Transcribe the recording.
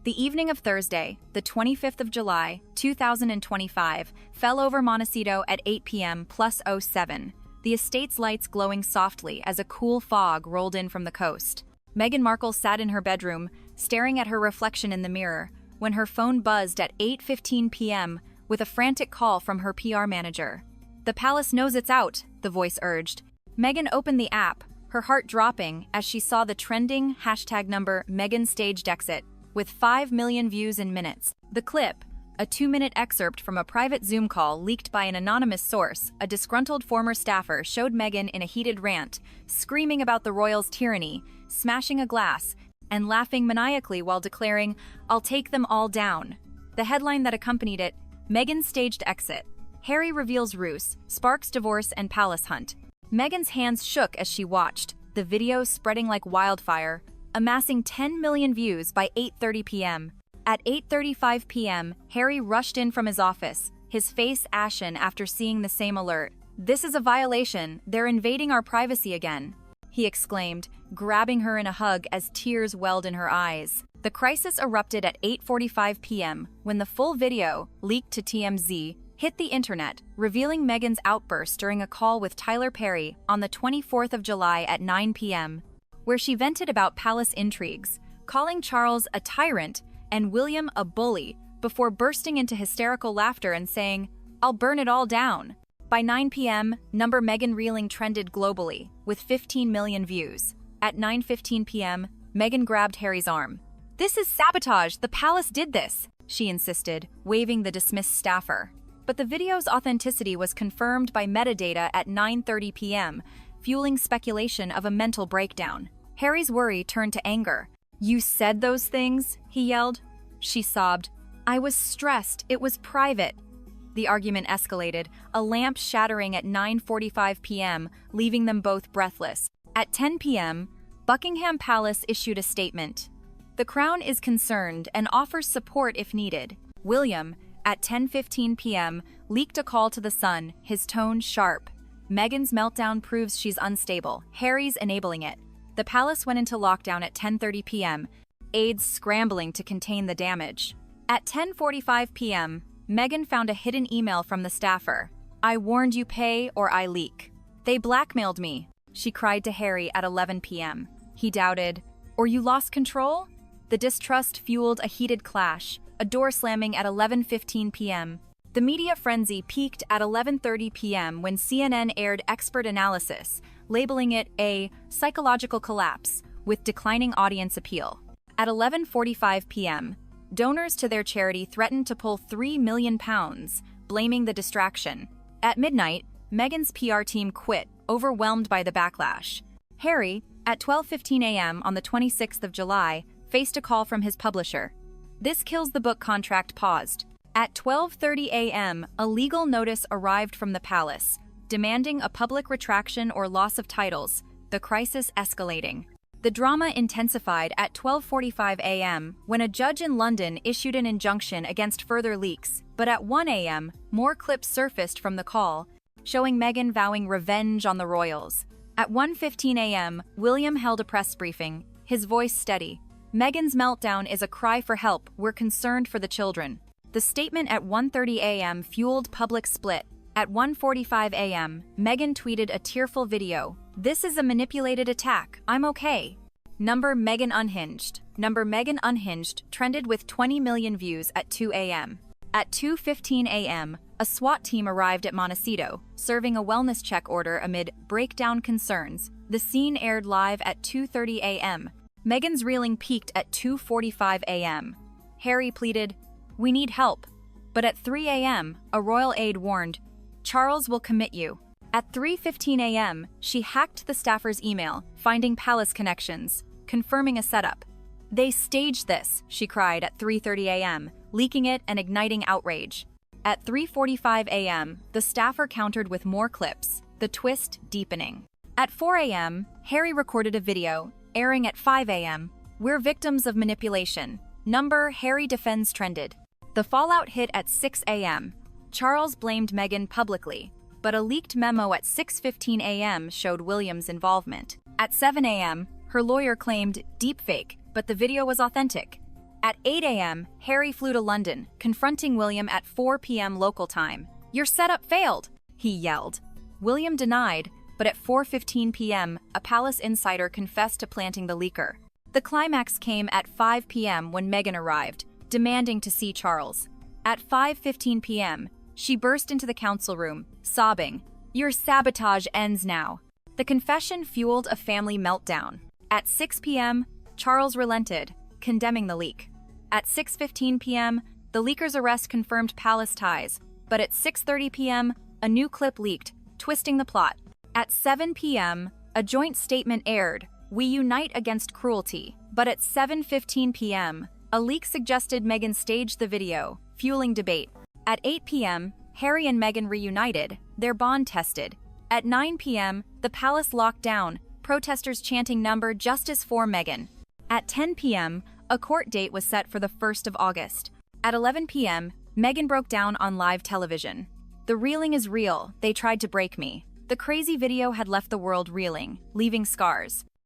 The evening of Thursday, the 25th of July, 2025, fell over Montecito at 8 p.m. plus 07, the estate's lights glowing softly as a cool fog rolled in from the coast. Meghan Markle sat in her bedroom, staring at her reflection in the mirror, when her phone buzzed at 8:15 p.m. with a frantic call from her PR manager. "The palace knows it's out," the voice urged. Meghan opened the app, her heart dropping as she saw the trending #number Meghan staged exit, with 5 million views in minutes. The clip, a 2-minute excerpt from a private Zoom call leaked by an anonymous source, a disgruntled former staffer showed Meghan in a heated rant, screaming about the royals' tyranny, smashing a glass, and laughing maniacally while declaring, "I'll take them all down." The headline that accompanied it, Meghan's staged exit. Harry reveals ruse, sparks divorce and palace hunt. Meghan's hands shook as she watched, the video spreading like wildfire, amassing 10 million views by 8:30 p.m. At 8:35 p.m., Harry rushed in from his office, his face ashen after seeing the same alert. "This is a violation. They're invading our privacy again," he exclaimed, grabbing her in a hug as tears welled in her eyes. The crisis erupted at 8:45 p.m. when the full video, leaked to TMZ, hit the internet, revealing Meghan's outburst during a call with Tyler Perry on the 24th of July at 9 p.m., where she vented about palace intrigues, calling Charles a tyrant and William a bully, before bursting into hysterical laughter and saying, "I'll burn it all down." By 9 p.m., number Meghan reeling trended globally, with 15 million views. At 9:15 p.m., Meghan grabbed Harry's arm. "This is sabotage, the palace did this," she insisted, waving the dismissed staffer. But the video's authenticity was confirmed by metadata at 9:30 p.m., fueling speculation of a mental breakdown. Harry's worry turned to anger. "You said those things?" he yelled. She sobbed. "I was stressed. It was private." The argument escalated, a lamp shattering at 9:45 p.m., leaving them both breathless. At 10 p.m., Buckingham Palace issued a statement. "The Crown is concerned and offers support if needed." William, at 10:15 p.m., leaked a call to the Sun, his tone sharp. Meghan's meltdown proves she's unstable. Harry's enabling it. The palace went into lockdown at 10:30 p.m., aides scrambling to contain the damage. At 10:45 p.m., Meghan found a hidden email from the staffer. "I warned you, pay or I leak." "They blackmailed me," she cried to Harry at 11 p.m. He doubted. "Or you lost control?" The distrust fueled a heated clash, a door slamming at 11:15 p.m. The media frenzy peaked at 11:30 p.m. when CNN aired expert analysis, labeling it a psychological collapse with declining audience appeal. At 11:45 p.m., donors to their charity threatened to pull £3 million, blaming the distraction. At midnight, Meghan's PR team quit, overwhelmed by the backlash. Harry, at 12:15 a.m. on the 26th of July, faced a call from his publisher. "This kills the book contract," paused. At 12:30 a.m., a legal notice arrived from the palace, demanding a public retraction or loss of titles, the crisis escalating. The drama intensified at 12:45 a.m. when a judge in London issued an injunction against further leaks, but at 1 a.m., more clips surfaced from the call, showing Meghan vowing revenge on the royals. At 1:15 a.m., William held a press briefing, his voice steady. "Meghan's meltdown is a cry for help. We're concerned for the children." The statement at 1:30 a.m. fueled public split. At 1:45 a.m., Meghan tweeted a tearful video. "This is a manipulated attack. I'm okay." Number Meghan unhinged. Number Meghan unhinged trended with 20 million views at 2 a.m. At 2:15 a.m., a SWAT team arrived at Montecito, serving a wellness check order amid breakdown concerns. The scene aired live at 2:30 a.m. Meghan's reeling peaked at 2:45 a.m. Harry pleaded, "We need help." But at 3 a.m., a royal aide warned, "Charles will commit you." At 3:15 a.m., she hacked the staffer's email, finding palace connections, confirming a setup. "They staged this," she cried at 3:30 a.m., leaking it and igniting outrage. At 3:45 a.m., the staffer countered with more clips, the twist deepening. At 4 a.m., Harry recorded a video, airing at 5 a.m. "We're victims of manipulation." Number Harry defends trended. The fallout hit at 6 a.m. Charles blamed Meghan publicly, but a leaked memo at 6:15 a.m. showed William's involvement. At 7 a.m., her lawyer claimed deepfake, but the video was authentic. At 8 a.m., Harry flew to London, confronting William at 4 p.m. local time. "Your setup failed," he yelled. William denied, but at 4:15 p.m., a palace insider confessed to planting the leaker. The climax came at 5 p.m. when Meghan arrived, demanding to see Charles. At 5:15 p.m., she burst into the council room, sobbing, "Your sabotage ends now." The confession fueled a family meltdown. At 6 p.m., Charles relented, condemning the leak. At 6:15 p.m., the leaker's arrest confirmed palace ties, but at 6:30 p.m., a new clip leaked, twisting the plot. At 7 p.m., a joint statement aired, "We unite against cruelty." But at 7:15 p.m., a leak suggested Meghan staged the video, fueling debate. At 8 p.m., Harry and Meghan reunited, their bond tested. At 9 p.m., the palace locked down, protesters chanting number "Justice for Meghan." At 10 p.m., a court date was set for the 1st of August. At 11 p.m., Meghan broke down on live television. "The reeling is real. They tried to break me." The crazy video had left the world reeling, leaving scars.